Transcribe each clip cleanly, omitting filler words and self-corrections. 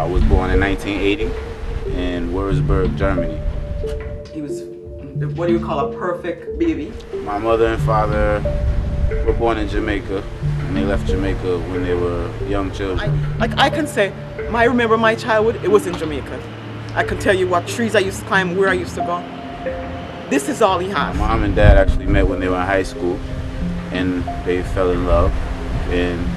I was born in 1980 in Würzburg, Germany. He was, what do you call a perfect baby? My mother and father were born in Jamaica, and they left Jamaica when they were young children. I can say, I remember my childhood, it was in Jamaica. I can tell you what trees I used to climb, where I used to go. This is all he has. My mom and dad actually met when they were in high school, and they fell in love, and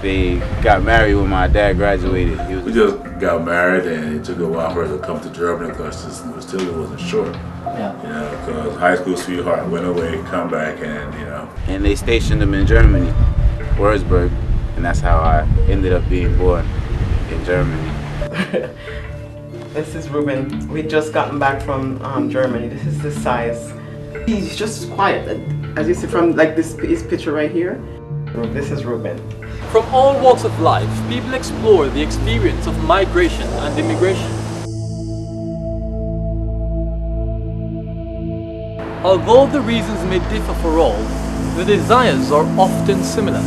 they got married when my dad graduated. We just got married, and it took a while for us to come to Germany because it still wasn't sure. Yeah. You know, because high school sweetheart went away, come back, and you know. And they stationed him in Germany, Würzburg, and that's how I ended up being born in Germany. This is Ruben. We just gotten back from Germany. This is the size. He's just quiet, as you see from like this picture right here. This is Ruben. From all walks of life, people explore the experience of migration and immigration. Although the reasons may differ for all, the desires are often similar.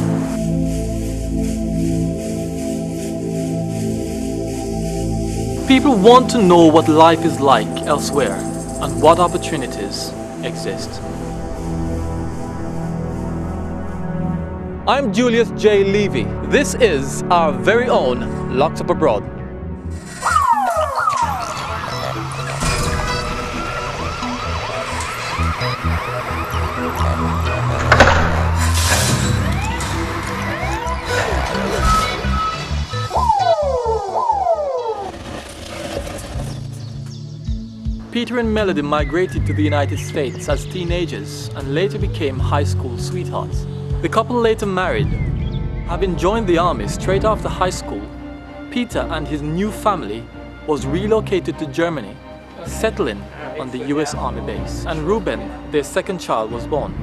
People want to know what life is like elsewhere and what opportunities exist. I'm Julius J. Levy. This is our very own Locked Up Abroad. Peter and Melody migrated to the United States as teenagers and later became high school sweethearts. The couple later married. Having joined the army straight after high school, Peter and his new family was relocated to Germany, settling on the US Army base. And Ruben, their second child, was born.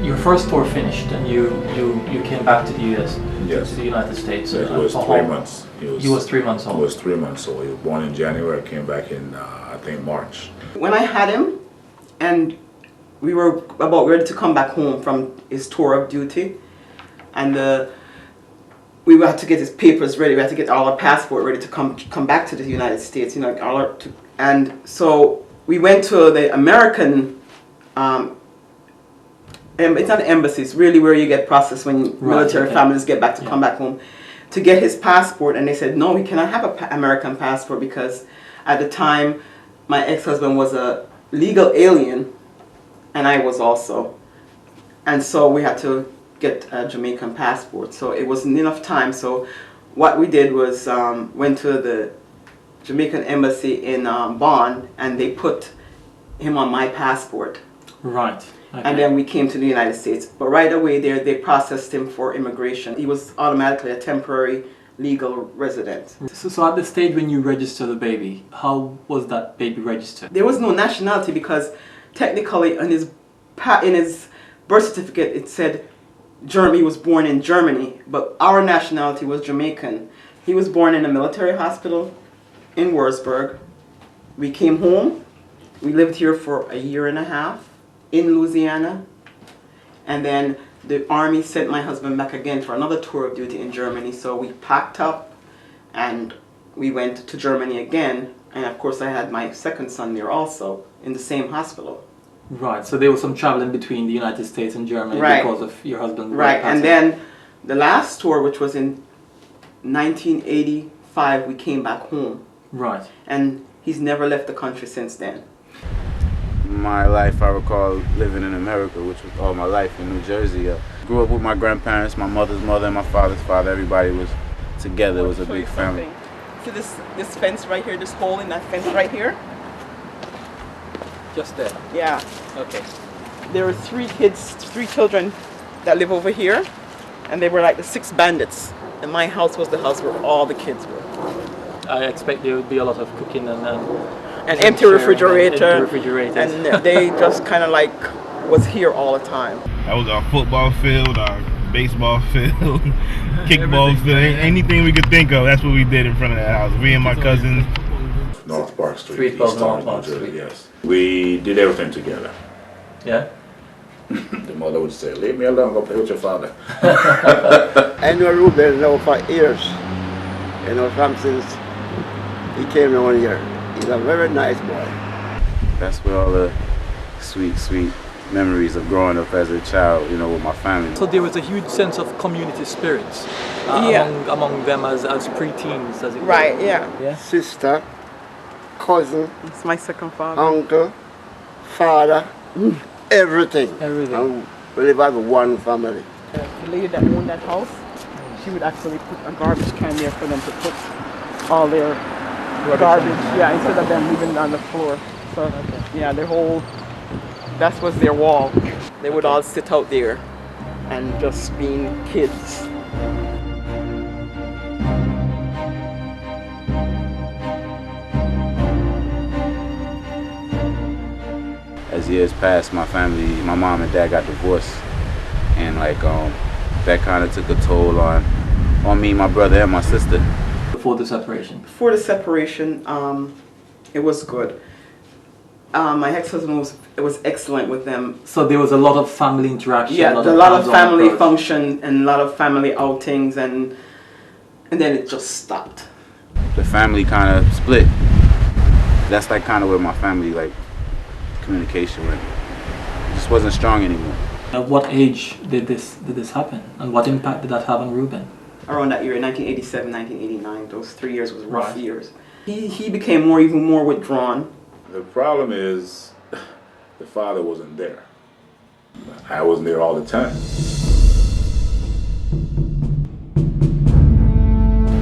Your first tour finished and you came back to the US, Yes. to the United States. It was 3 months. He was 3 months old. He was 3 months old. He was born in January. I came back in, I think, March. When I had him, and we were about ready to come back home from his tour of duty, and we had to get his papers ready. We had to get all our passport ready to come back to the United States. You know, and so we went to the American. It's not an embassy. It's really where you get processed when military families get back to come back home, to get his passport. And they said, no, he cannot have an American passport because at the time my ex-husband was a legal alien and I was also. And so we had to get a Jamaican passport. So it wasn't enough time. So what we did was went to the Jamaican embassy in Bonn, and they put him on my passport. Right. Okay. And then we came to the United States. But right away there, they processed him for immigration. He was automatically a temporary legal resident. So at the stage when you registered the baby, how was that baby registered? There was no nationality because technically in his birth certificate it said he was born in Germany, but our nationality was Jamaican. He was born in a military hospital in Würzburg. We came home. We lived here for a year and a half in Louisiana, and then the army sent my husband back again for another tour of duty in Germany. So we packed up and we went to Germany again, and of course I had my second son there also in the same hospital. Right, so there was some traveling between the United States and Germany because of your husband's right, and then the last tour, which was in 1985, we came back home. Right. And he's never left the country since then. My life, I recall living in America, which was all my life in New Jersey. Grew up with my grandparents, my mother's mother and my father's father. Everybody was together. It was a big family. See this fence right here, this hole in that fence right here? Just there? Yeah. Okay. There were three children that live over here, and they were like the 6 bandits. And my house was the house where all the kids were. I expect there would be a lot of cooking and an empty refrigerator. And they just kind of like was here all the time. That was our football field, our baseball field, kickball field, anything we could think of. That's what we did in front of that house. Me and my cousins. North Park Street, 312 East North New Park Jersey, Street. yes. We did everything together. Yeah? The mother would say, leave me alone, go play with your father. I know Ruben now for years. You know, from since he came down here. He's a very nice boy. That's where all the sweet, sweet memories of growing up as a child, you know, with my family. So there was a huge sense of community spirit among them as preteens, as it were. Right, yeah. Yeah. Sister, cousin, It's my second father. uncle, father, everything. Everything. And we live as one family. The lady that owned that house, she would actually put a garbage can there for them to put all their garbage, yeah, instead of them leaving it on the floor. So, yeah, that was their wall. They would all sit out there and just being kids. As years passed, my family, my mom and dad got divorced, and like that kind of took a toll on me, my brother, and my sister. Before the separation. Before the separation, it was good. My ex-husband was excellent with them. So there was a lot of family interaction. Yeah, a lot of family function and a lot of family outings, and then it just stopped. The family kind of split. That's like kind of where my family like communication went. It just wasn't strong anymore. At what age did this happen, and what impact did that have on Ruben? Around that year, 1987, 1989, those 3 years was rough Right. years. He became even more withdrawn. The problem is, the father wasn't there. I wasn't there all the time.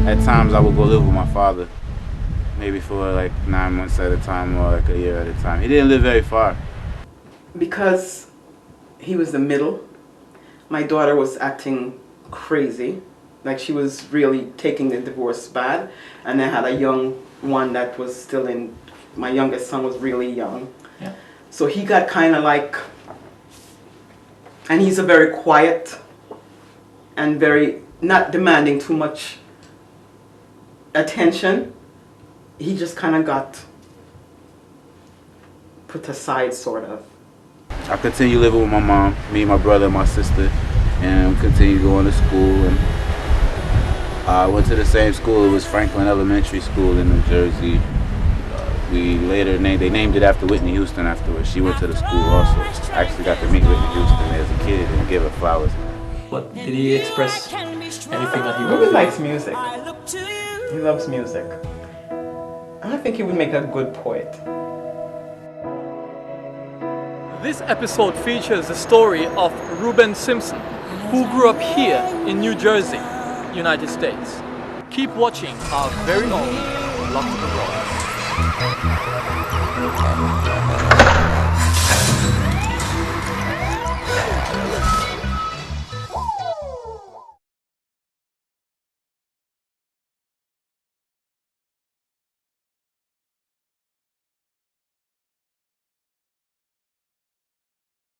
At times I would go live with my father, maybe for like 9 months at a time or like a year at a time. He didn't live very far. Because he was the middle, my daughter was acting crazy. Like she was really taking the divorce bad. And I had a young one that was still in, my youngest son was really young. Yeah. So he got kind of like, and he's a very quiet and very, not demanding too much attention. He just kind of got put aside, sort of. I continued living with my mom, me, my brother, and my sister, and we continued going to school. And I went to the same school. It was Franklin Elementary School in New Jersey. We later they named it after Whitney Houston afterwards. She went to the school also. I actually got to meet Whitney Houston as a kid and give her flowers. But did he express anything that he Ruben was likes music. He loves music. I think he would make a good poet. This episode features the story of Ruben Simpson, who grew up here in New Jersey, United States. Keep watching our very own Locked Abroad.